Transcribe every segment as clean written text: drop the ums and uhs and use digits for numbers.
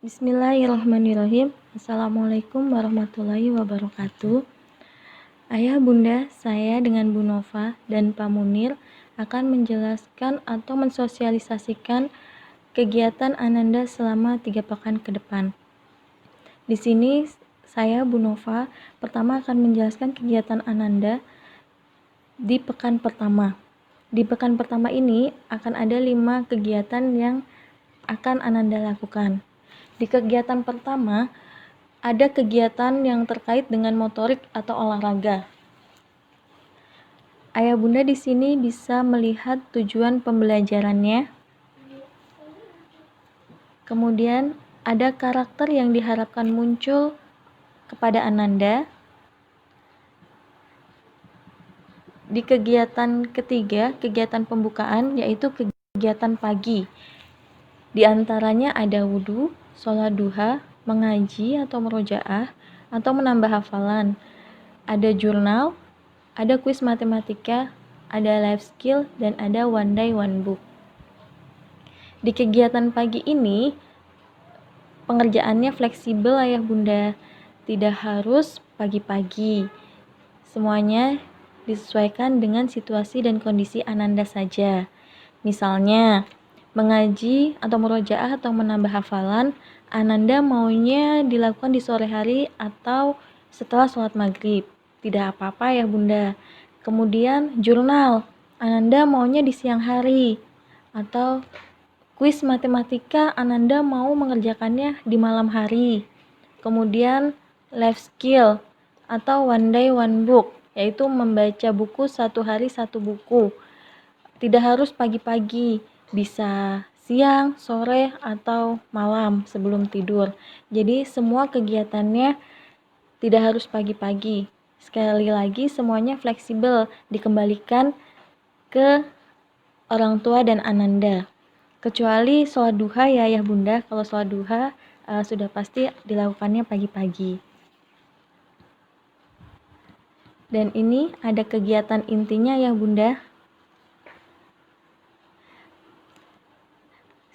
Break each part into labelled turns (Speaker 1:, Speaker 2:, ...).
Speaker 1: Bismillahirrahmanirrahim. Assalamualaikum warahmatullahi wabarakatuh. Ayah bunda, saya dengan Bu Nova dan Pak Munir akan menjelaskan atau mensosialisasikan kegiatan Ananda selama 3 pekan ke depan. Di sini saya Bu Nova pertama akan menjelaskan kegiatan Ananda di pekan pertama. Di pekan pertama ini akan ada 5 kegiatan yang akan Ananda lakukan. Di kegiatan pertama, ada kegiatan yang terkait dengan motorik atau olahraga. Ayah bunda di sini bisa melihat tujuan pembelajarannya. Kemudian ada karakter yang diharapkan muncul kepada Ananda. Di kegiatan ketiga, kegiatan pembukaan, yaitu kegiatan pagi. Di antaranya ada wudhu, sholat duha, mengaji atau merojaah, atau menambah hafalan. Ada jurnal, ada kuis matematika, ada life skill, dan ada one day one book. Di kegiatan pagi ini, pengerjaannya fleksibel ayah bunda, tidak harus pagi-pagi. Semuanya disesuaikan dengan situasi dan kondisi Ananda saja. Misalnya, mengaji atau murojaah atau menambah hafalan, Ananda maunya dilakukan di sore hari atau setelah sholat maghrib. Tidak apa-apa ya bunda. Kemudian jurnal, Ananda maunya di siang hari. Atau kuis matematika, Ananda mau mengerjakannya di malam hari. Kemudian life skill atau one day one book, yaitu membaca buku 1 hari 1 buku. Tidak harus pagi-pagi, bisa siang, sore, atau malam sebelum tidur. Jadi semua kegiatannya tidak harus pagi-pagi. Sekali lagi semuanya fleksibel, dikembalikan ke orang tua dan Ananda. Kecuali sholat duha ya ayah bunda, kalau sholat duha sudah pasti dilakukannya pagi-pagi. Dan ini ada kegiatan intinya ya bunda.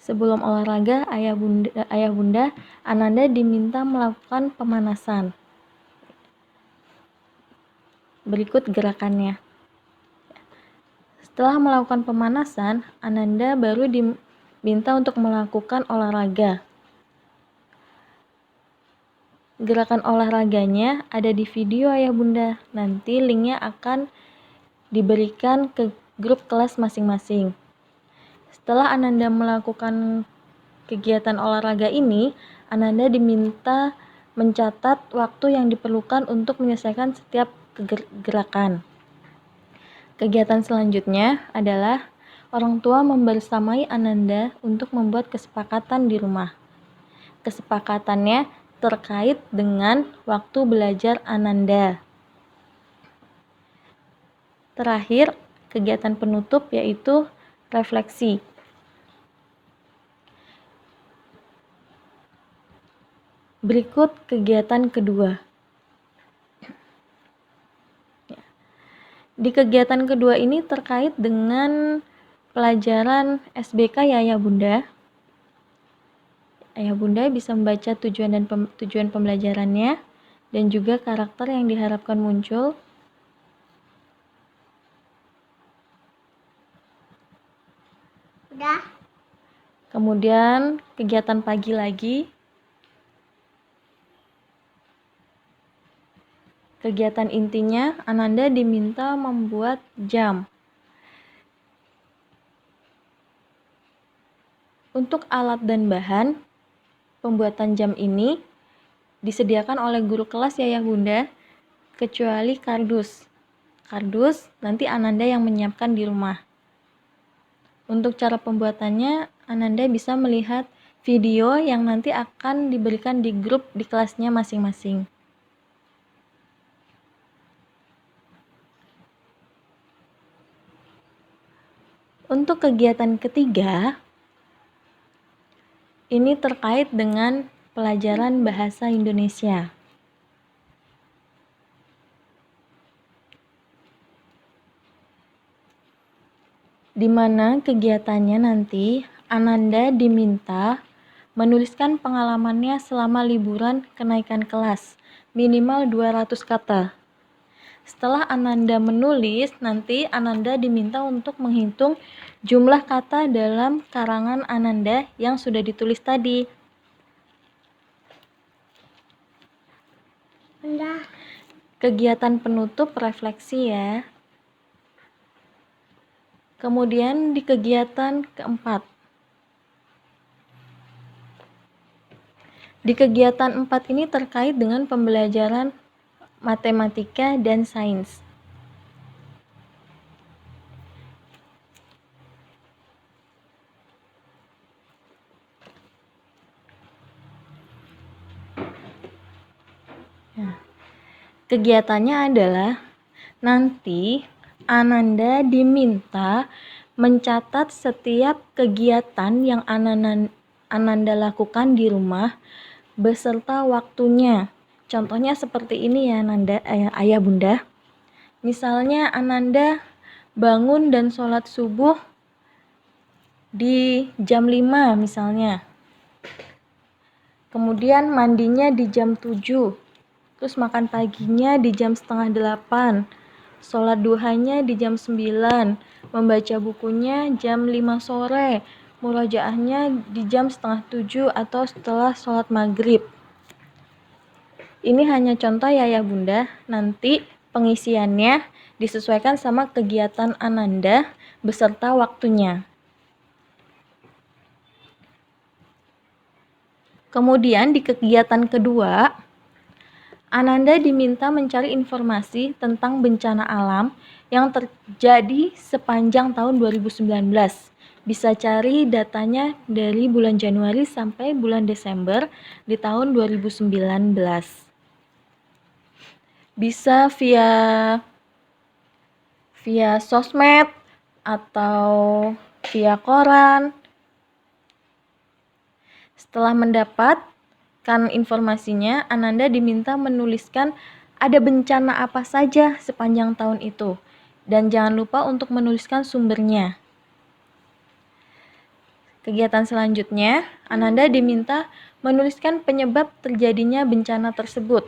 Speaker 1: Sebelum olahraga, ayah bunda, Ananda diminta melakukan pemanasan. Berikut gerakannya. Setelah melakukan pemanasan, Ananda baru diminta untuk melakukan olahraga. Gerakan olahraganya ada di video ayah bunda. Nanti linknya akan diberikan ke grup kelas masing-masing. Setelah Ananda melakukan kegiatan olahraga ini, Ananda diminta mencatat waktu yang diperlukan untuk menyelesaikan setiap gerakan. Kegiatan selanjutnya adalah orang tua membersamai Ananda untuk membuat kesepakatan di rumah. Kesepakatannya terkait dengan waktu belajar Ananda. Terakhir, kegiatan penutup yaitu refleksi. Berikut kegiatan kedua. Di kegiatan kedua ini terkait dengan pelajaran SBK ya ayah bunda. Ayah bunda bisa membaca tujuan pembelajarannya dan juga karakter yang diharapkan muncul. Udah. Kemudian kegiatan pagi lagi. Kegiatan intinya, Ananda diminta membuat jam. Untuk alat dan bahan pembuatan jam ini disediakan oleh guru kelas ya ayah bunda, kecuali kardus. Kardus nanti Ananda yang menyiapkan di rumah. Untuk cara pembuatannya, Ananda bisa melihat video yang nanti akan diberikan di grup di kelasnya masing-masing. Untuk kegiatan ketiga, ini terkait dengan pelajaran bahasa Indonesia. Di mana kegiatannya nanti Ananda diminta Menuliskan pengalamannya selama liburan kenaikan kelas, minimal 200 kata. Setelah Ananda menulis, nanti Ananda diminta untuk menghitung jumlah kata dalam karangan Ananda yang sudah ditulis tadi. Kegiatan penutup refleksi ya. Kemudian di kegiatan keempat. Di kegiatan 4 ini terkait dengan pembelajaran matematika dan sains. Kegiatannya adalah nanti Ananda diminta mencatat setiap kegiatan yang Ananda lakukan di rumah beserta waktunya. Contohnya seperti ini ya ayah bunda. Misalnya Ananda bangun dan sholat subuh di jam 5 misalnya. Kemudian mandinya di jam 7. Terus makan paginya di jam setengah 8, sholat duhanya di jam 9, membaca bukunya jam 5 sore, murojaahnya di jam setengah 7 atau setelah sholat maghrib. Ini hanya contoh ya bunda, nanti pengisiannya disesuaikan sama kegiatan Ananda beserta waktunya. Kemudian di kegiatan kedua, Ananda diminta mencari informasi tentang bencana alam yang terjadi sepanjang tahun 2019. Bisa cari datanya dari bulan Januari sampai bulan Desember di tahun 2019. Bisa via sosmed atau via koran. Setelah mendapatkan informasinya, Ananda diminta menuliskan ada bencana apa saja sepanjang tahun itu. Dan jangan lupa untuk menuliskan sumbernya. Kegiatan selanjutnya, Ananda diminta menuliskan penyebab terjadinya bencana tersebut.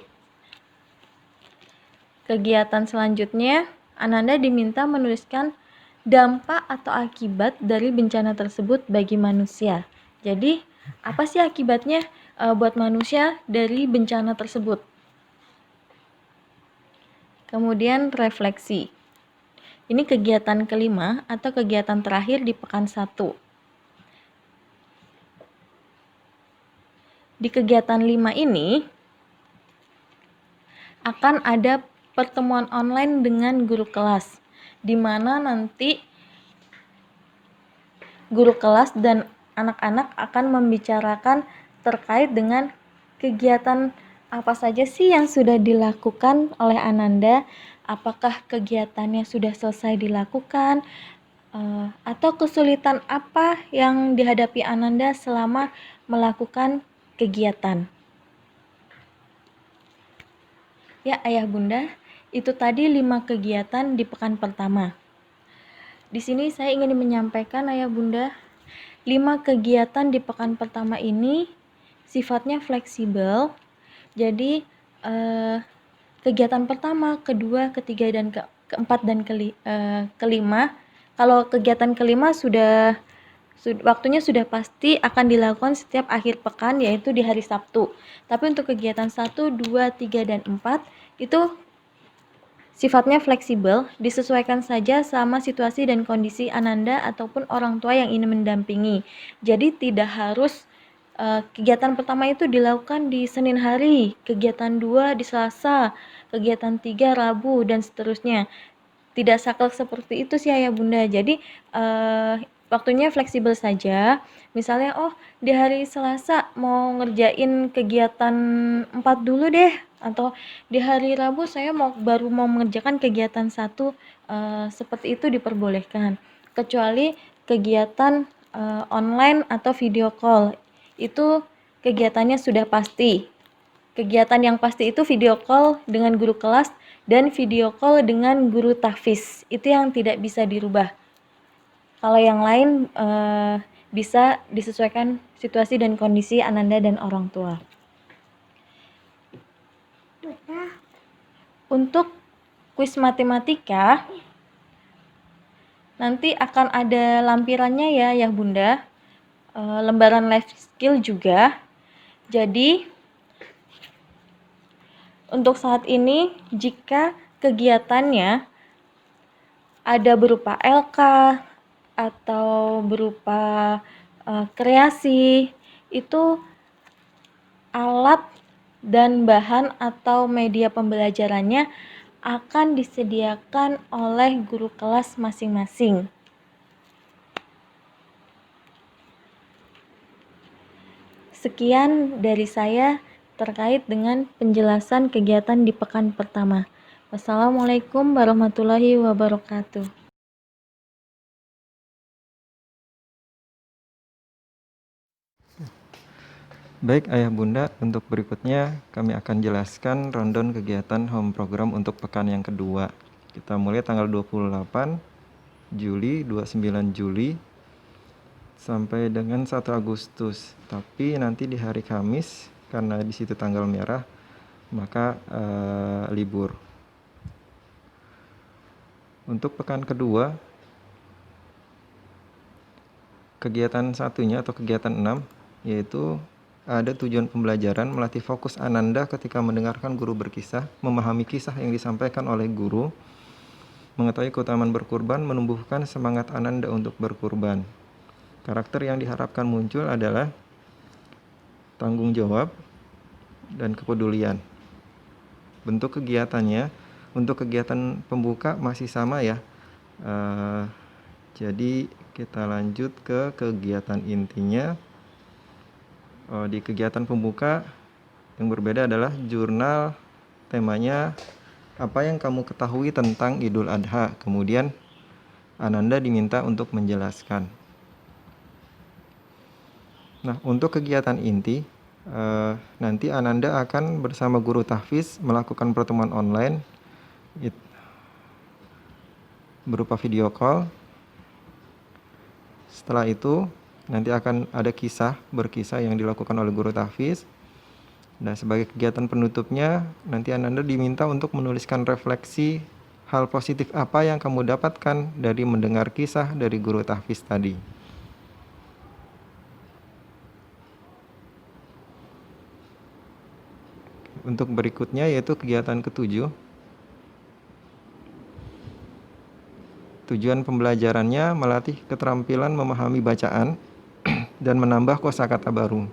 Speaker 1: Kegiatan selanjutnya, Ananda diminta menuliskan dampak atau akibat dari bencana tersebut bagi manusia. Jadi, apa sih akibatnya buat manusia dari bencana tersebut? Kemudian refleksi. Ini kegiatan kelima atau kegiatan terakhir di pekan 1. Di kegiatan 5 ini akan ada pertemuan online dengan guru kelas, di mana nanti guru kelas dan anak-anak akan membicarakan terkait dengan kegiatan apa saja sih yang sudah dilakukan oleh Ananda, apakah kegiatannya sudah selesai dilakukan, atau kesulitan apa yang dihadapi Ananda selama melakukan kegiatan. Ya ayah bunda, itu tadi 5 kegiatan di pekan pertama. Di sini saya ingin menyampaikan ayah bunda, 5 kegiatan di pekan pertama ini sifatnya fleksibel. Jadi kegiatan pertama, kedua, ketiga, dan keempat dan kelima. Kalau kegiatan kelima waktunya sudah pasti akan dilakukan setiap akhir pekan, yaitu di hari Sabtu. Tapi untuk kegiatan 1, 2, 3, dan 4 itu sifatnya fleksibel, disesuaikan saja sama situasi dan kondisi Ananda ataupun orang tua yang ingin mendampingi. Jadi tidak harus kegiatan pertama itu dilakukan di Senin hari, kegiatan 2 di Selasa, kegiatan 3 Rabu, dan seterusnya. Tidak saklek seperti itu sih ayah bunda. Jadi waktunya fleksibel saja. Misalnya di hari Selasa mau ngerjain kegiatan 4 dulu deh, atau di hari Rabu saya baru mau mengerjakan kegiatan 1, seperti itu diperbolehkan. Kecuali kegiatan online atau video call, itu kegiatannya sudah pasti. Kegiatan yang pasti itu video call dengan guru kelas dan video call dengan guru tahfiz. Itu yang tidak bisa dirubah. Kalau yang lain bisa disesuaikan situasi dan kondisi Ananda dan orang tua. Untuk kuis matematika, nanti akan ada lampirannya ya Bunda, lembaran life skill juga. Jadi untuk saat ini jika kegiatannya ada berupa LK atau berupa kreasi, itu alat dan bahan atau media pembelajarannya akan disediakan oleh guru kelas masing-masing. Sekian dari saya terkait dengan penjelasan kegiatan di pekan pertama. Wassalamualaikum warahmatullahi wabarakatuh.
Speaker 2: Baik Ayah Bunda, untuk berikutnya kami akan jelaskan rundown kegiatan home program untuk pekan yang kedua. Kita mulai tanggal 28 Juli, 29 Juli, sampai dengan 1 Agustus. Tapi nanti di hari Kamis, karena di situ tanggal merah, maka libur. Untuk pekan kedua, kegiatan satunya atau kegiatan 6, yaitu ada tujuan pembelajaran melatih fokus Ananda ketika mendengarkan guru berkisah, memahami kisah yang disampaikan oleh guru, mengetahui keutamaan berkurban, menumbuhkan semangat Ananda untuk berkurban. Karakter yang diharapkan muncul adalah tanggung jawab dan kepedulian. Bentuk kegiatannya, untuk kegiatan pembuka masih sama ya. Jadi kita lanjut ke kegiatan intinya. Di kegiatan pembuka yang berbeda adalah jurnal, temanya apa yang kamu ketahui tentang Idul Adha. Kemudian Ananda diminta untuk menjelaskan. Nah, untuk kegiatan inti, nanti Ananda akan bersama guru tahfiz melakukan pertemuan online berupa video call. Setelah itu nanti akan ada berkisah yang dilakukan oleh guru tahfiz. Nah, sebagai kegiatan penutupnya, nanti Ananda diminta untuk menuliskan refleksi hal positif apa yang kamu dapatkan dari mendengar kisah dari guru tahfiz tadi. Untuk berikutnya yaitu kegiatan ketujuh. Tujuan pembelajarannya melatih keterampilan memahami bacaan dan menambah kosakata baru.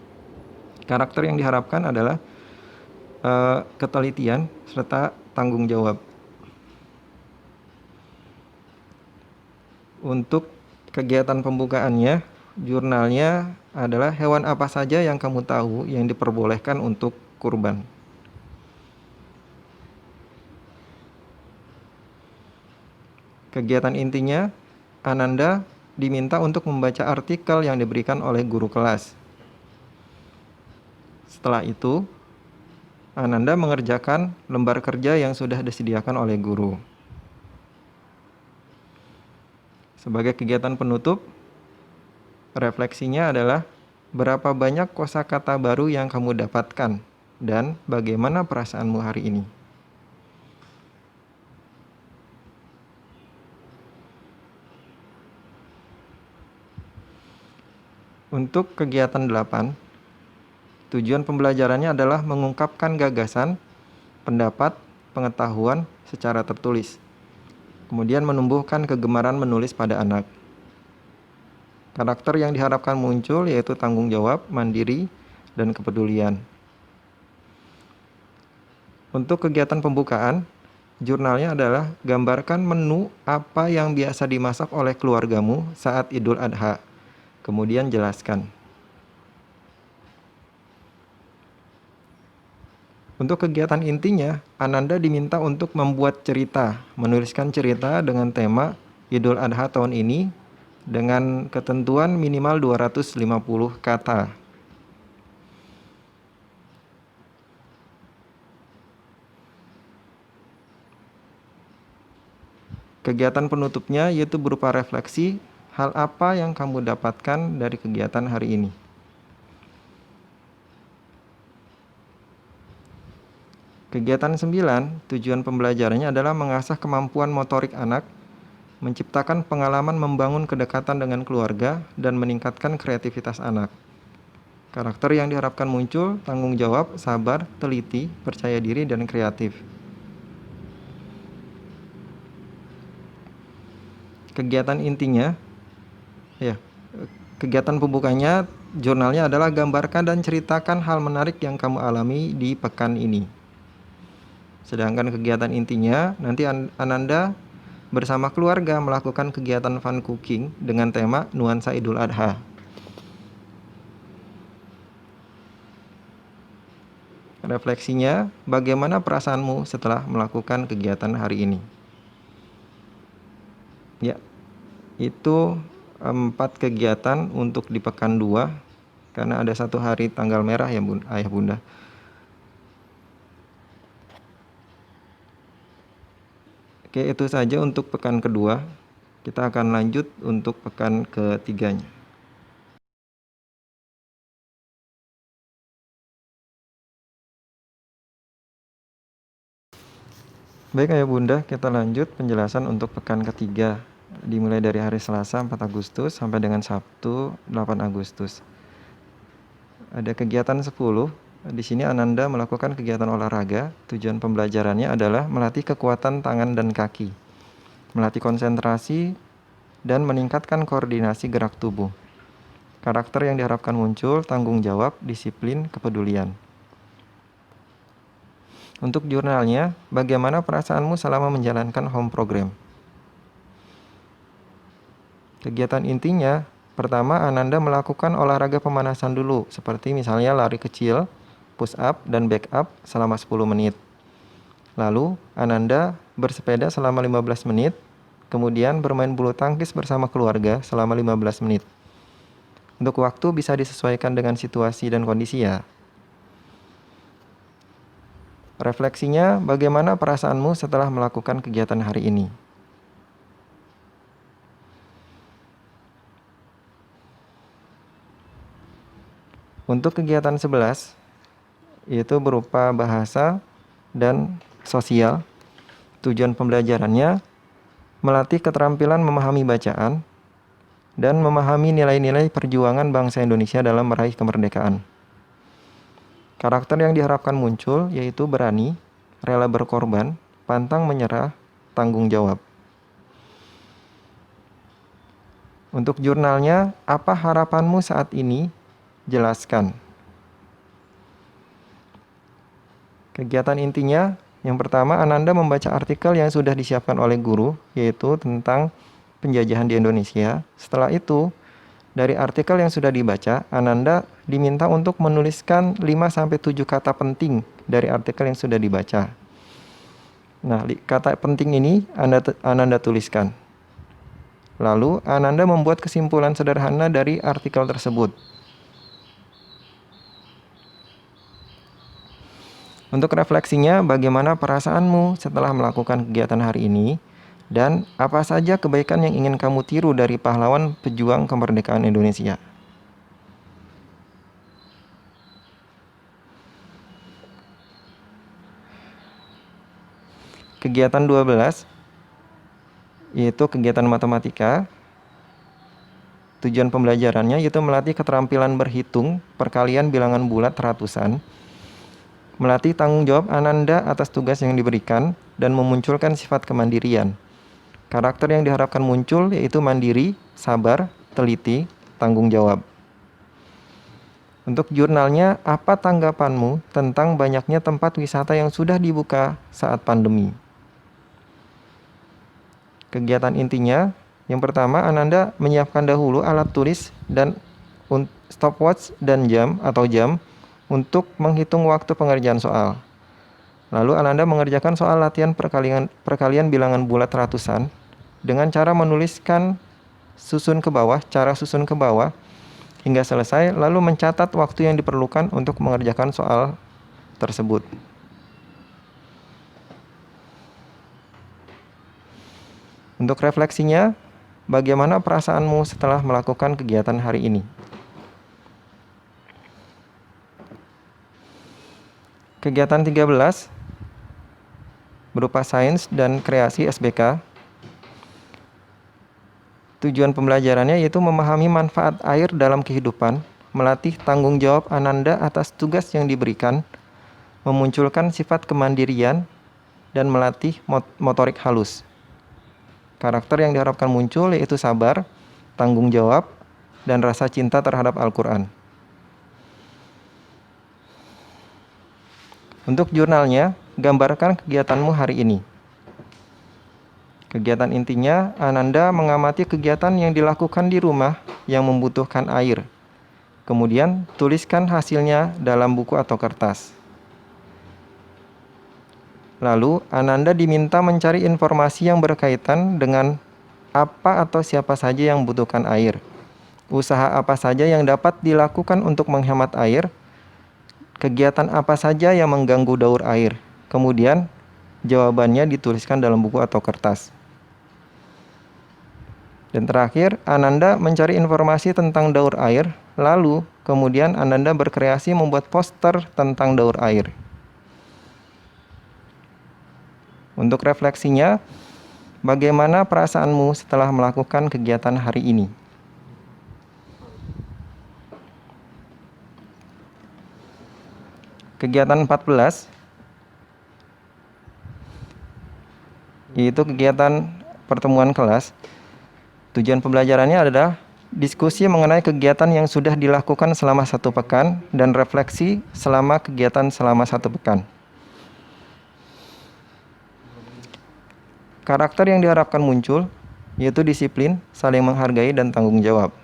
Speaker 2: Karakter yang diharapkan adalah ketelitian serta tanggung jawab. Untuk kegiatan pembukaannya, jurnalnya adalah hewan apa saja yang kamu tahu yang diperbolehkan untuk kurban. Kegiatan intinya, Ananda diminta untuk membaca artikel yang diberikan oleh guru kelas. Setelah itu, Ananda mengerjakan lembar kerja yang sudah disediakan oleh guru. Sebagai kegiatan penutup, refleksinya adalah berapa banyak kosakata baru yang kamu dapatkan dan bagaimana perasaanmu hari ini. Untuk kegiatan 8, tujuan pembelajarannya adalah mengungkapkan gagasan, pendapat, pengetahuan secara tertulis. Kemudian menumbuhkan kegemaran menulis pada anak. Karakter yang diharapkan muncul yaitu tanggung jawab, mandiri, dan kepedulian. Untuk kegiatan pembukaan, jurnalnya adalah gambarkan menu apa yang biasa dimasak oleh keluargamu saat Idul Adha. Kemudian jelaskan. Untuk kegiatan intinya, Ananda diminta untuk membuat cerita, menuliskan cerita dengan tema Idul Adha tahun ini dengan ketentuan minimal 250 kata. Kegiatan penutupnya yaitu berupa refleksi Hal apa yang kamu dapatkan dari kegiatan hari ini? Kegiatan 9, tujuan pembelajarannya adalah mengasah kemampuan motorik anak, menciptakan pengalaman membangun kedekatan dengan keluarga, dan meningkatkan kreativitas anak. Karakter yang diharapkan muncul, tanggung jawab, sabar, teliti, percaya diri, dan kreatif. Kegiatan intinya, kegiatan pembukanya, jurnalnya adalah gambarkan dan ceritakan hal menarik yang kamu alami di pekan ini. Sedangkan kegiatan intinya, nanti Ananda bersama keluarga melakukan kegiatan fun cooking dengan tema nuansa Idul Adha. Refleksinya, bagaimana perasaanmu setelah melakukan kegiatan hari ini? Ya, itu 4 kegiatan untuk di pekan 2, karena ada 1 hari tanggal merah ya Ayah Bunda. Oke, itu saja untuk pekan kedua. Kita akan lanjut untuk pekan ketiganya. Baik Ayah Bunda, kita lanjut penjelasan untuk pekan ketiga. Dimulai dari hari Selasa 4 Agustus sampai dengan Sabtu 8 Agustus. Ada kegiatan 10. Di sini Ananda melakukan kegiatan olahraga. Tujuan pembelajarannya adalah melatih kekuatan tangan dan kaki, melatih konsentrasi, dan meningkatkan koordinasi gerak tubuh. Karakter yang diharapkan muncul, tanggung jawab, disiplin, kepedulian. Untuk jurnalnya, bagaimana perasaanmu selama menjalankan home program? Kegiatan intinya, pertama Ananda melakukan olahraga pemanasan dulu, seperti misalnya lari kecil, push up, dan back up selama 10 menit. Lalu, Ananda bersepeda selama 15 menit, kemudian bermain bulu tangkis bersama keluarga selama 15 menit. Untuk waktu bisa disesuaikan dengan situasi dan kondisi ya. Refleksinya, bagaimana perasaanmu setelah melakukan kegiatan hari ini? Untuk kegiatan 11, yaitu berupa bahasa dan sosial. Tujuan pembelajarannya, melatih keterampilan memahami bacaan dan memahami nilai-nilai perjuangan bangsa Indonesia dalam meraih kemerdekaan. Karakter yang diharapkan muncul yaitu berani, rela berkorban, pantang menyerah, tanggung jawab. Untuk jurnalnya, apa harapanmu saat ini? Jelaskan. Kegiatan intinya, yang pertama Ananda membaca artikel yang sudah disiapkan oleh guru, yaitu tentang penjajahan di Indonesia. Setelah itu, dari artikel yang sudah dibaca, Ananda diminta untuk menuliskan 5-7 kata penting dari artikel yang sudah dibaca. Nah, kata penting ini Ananda tuliskan. Lalu, Ananda membuat kesimpulan sederhana dari artikel tersebut. Untuk refleksinya, bagaimana perasaanmu setelah melakukan kegiatan hari ini? Dan apa saja kebaikan yang ingin kamu tiru dari pahlawan pejuang kemerdekaan Indonesia? Kegiatan 12, yaitu kegiatan matematika. Tujuan pembelajarannya yaitu melatih keterampilan berhitung perkalian bilangan bulat ratusan, melatih tanggung jawab Ananda atas tugas yang diberikan, dan memunculkan sifat kemandirian. Karakter yang diharapkan muncul yaitu mandiri, sabar, teliti, tanggung jawab. Untuk jurnalnya, apa tanggapanmu tentang banyaknya tempat wisata yang sudah dibuka saat pandemi? Kegiatan intinya, yang pertama Ananda menyiapkan dahulu alat tulis dan stopwatch dan jam untuk menghitung waktu pengerjaan soal. Lalu Ananda mengerjakan soal latihan perkalian bilangan bulat ratusan dengan cara menuliskan cara susun ke bawah hingga selesai, lalu mencatat waktu yang diperlukan untuk mengerjakan soal tersebut. Untuk refleksinya, bagaimana perasaanmu setelah melakukan kegiatan hari ini? Kegiatan 13 berupa sains dan kreasi SBK. Tujuan pembelajarannya yaitu memahami manfaat air dalam kehidupan, melatih tanggung jawab Ananda atas tugas yang diberikan, memunculkan sifat kemandirian, dan melatih motorik halus. Karakter yang diharapkan muncul yaitu sabar, tanggung jawab, dan rasa cinta terhadap Al-Quran. Untuk jurnalnya, gambarkan kegiatanmu hari ini. Kegiatan intinya, Ananda mengamati kegiatan yang dilakukan di rumah yang membutuhkan air. Kemudian, tuliskan hasilnya dalam buku atau kertas. Lalu, Ananda diminta mencari informasi yang berkaitan dengan apa atau siapa saja yang membutuhkan air. Usaha apa saja yang dapat dilakukan untuk menghemat air. Kegiatan apa saja yang mengganggu daur air. Kemudian, jawabannya dituliskan dalam buku atau kertas. Dan terakhir, Ananda mencari informasi tentang daur air. Lalu, kemudian Ananda berkreasi membuat poster tentang daur air. Untuk refleksinya, bagaimana perasaanmu setelah melakukan kegiatan hari ini? Kegiatan 14 yaitu kegiatan pertemuan kelas. Tujuan pembelajarannya adalah diskusi mengenai kegiatan yang sudah dilakukan selama 1 pekan dan refleksi selama kegiatan selama 1 pekan. Karakter yang diharapkan muncul yaitu disiplin, saling menghargai, dan tanggung jawab.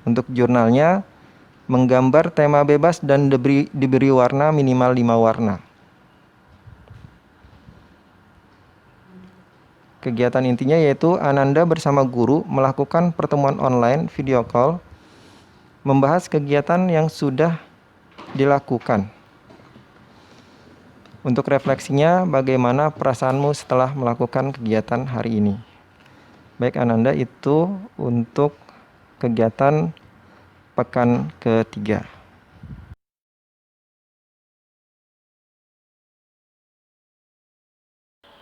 Speaker 2: Untuk jurnalnya, menggambar tema bebas dan diberi warna minimal 5 warna. Kegiatan intinya yaitu Ananda bersama guru melakukan pertemuan online video call, membahas kegiatan yang sudah dilakukan. Untuk refleksinya, bagaimana perasaanmu setelah melakukan kegiatan hari ini? Baik Ananda, itu untuk kegiatan pekan ketiga.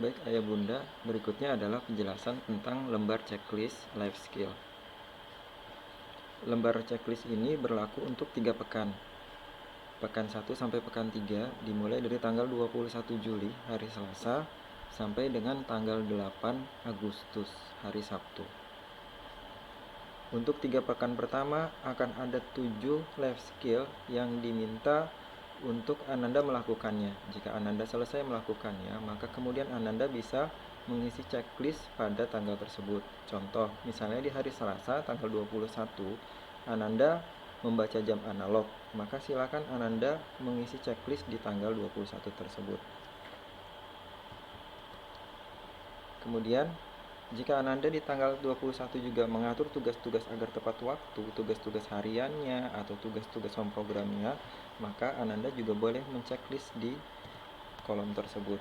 Speaker 2: Baik Ayah Bunda, berikutnya adalah penjelasan tentang lembar checklist life skill. Lembar checklist ini berlaku untuk 3 pekan. Pekan 1 sampai pekan 3 dimulai dari tanggal 21 Juli hari Selasa sampai dengan tanggal 8 Agustus hari Sabtu. Untuk 3 pekan pertama akan ada 7 life skill yang diminta untuk Ananda melakukannya. Jika Ananda selesai melakukannya, maka kemudian Ananda bisa mengisi checklist pada tanggal tersebut. Contoh, misalnya di hari Selasa tanggal 21, Ananda membaca jam analog, maka silakan Ananda mengisi checklist di tanggal 21 tersebut. Kemudian, jika Ananda di tanggal 21 juga mengatur tugas-tugas agar tepat waktu, tugas-tugas hariannya atau tugas-tugas home programnya, maka Ananda juga boleh menceklis di kolom tersebut.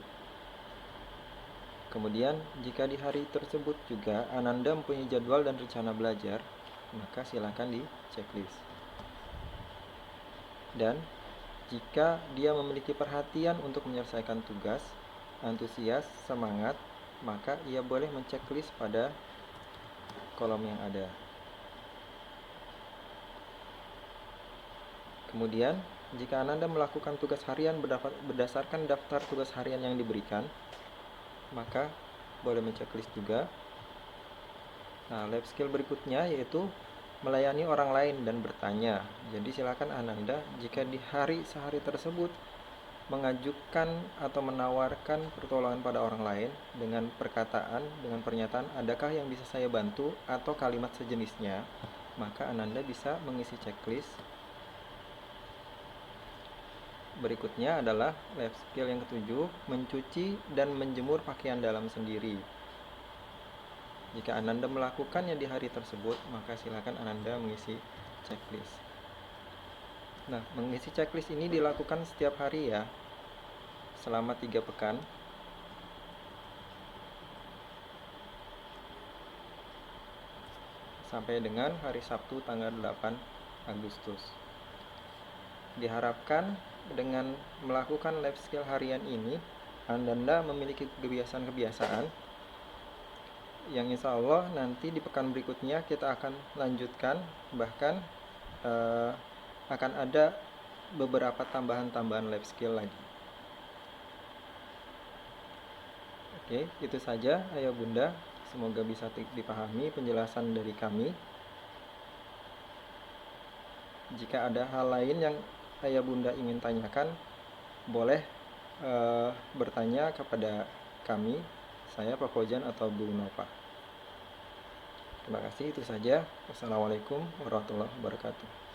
Speaker 2: Kemudian, jika di hari tersebut juga Ananda mempunyai jadwal dan rencana belajar, maka silakan di checklist. Dan jika dia memiliki perhatian untuk menyelesaikan tugas, antusias, semangat, maka ia boleh menceklis pada kolom yang ada. Kemudian, jika Ananda melakukan tugas harian berdasarkan daftar tugas harian yang diberikan, maka boleh menceklis juga. Nah, life skill berikutnya yaitu melayani orang lain dan bertanya. Jadi silakan Ananda jika di sehari tersebut mengajukan atau menawarkan pertolongan pada orang lain dengan pernyataan, adakah yang bisa saya bantu atau kalimat sejenisnya, maka Ananda bisa mengisi checklist. Berikutnya adalah life skill yang ketujuh, mencuci dan menjemur pakaian dalam sendiri. Jika Ananda melakukannya di hari tersebut, maka silakan Ananda mengisi checklist. Nah, mengisi checklist ini dilakukan setiap hari ya, selama 3 pekan. sampai dengan hari Sabtu tanggal 8 Agustus. Diharapkan dengan melakukan life skill harian ini, Anda memiliki kebiasaan-kebiasaan yang insya Allah nanti di pekan berikutnya kita akan lanjutkan, bahkan akan ada beberapa tambahan-tambahan life skill lagi. Oke, itu saja Ayah Bunda. Semoga bisa dipahami penjelasan dari kami. Jika ada hal lain yang Ayah Bunda ingin tanyakan, boleh bertanya kepada kami, saya Pak Fojan atau Bu Nova. Terima kasih, itu saja. Wassalamualaikum warahmatullahi wabarakatuh.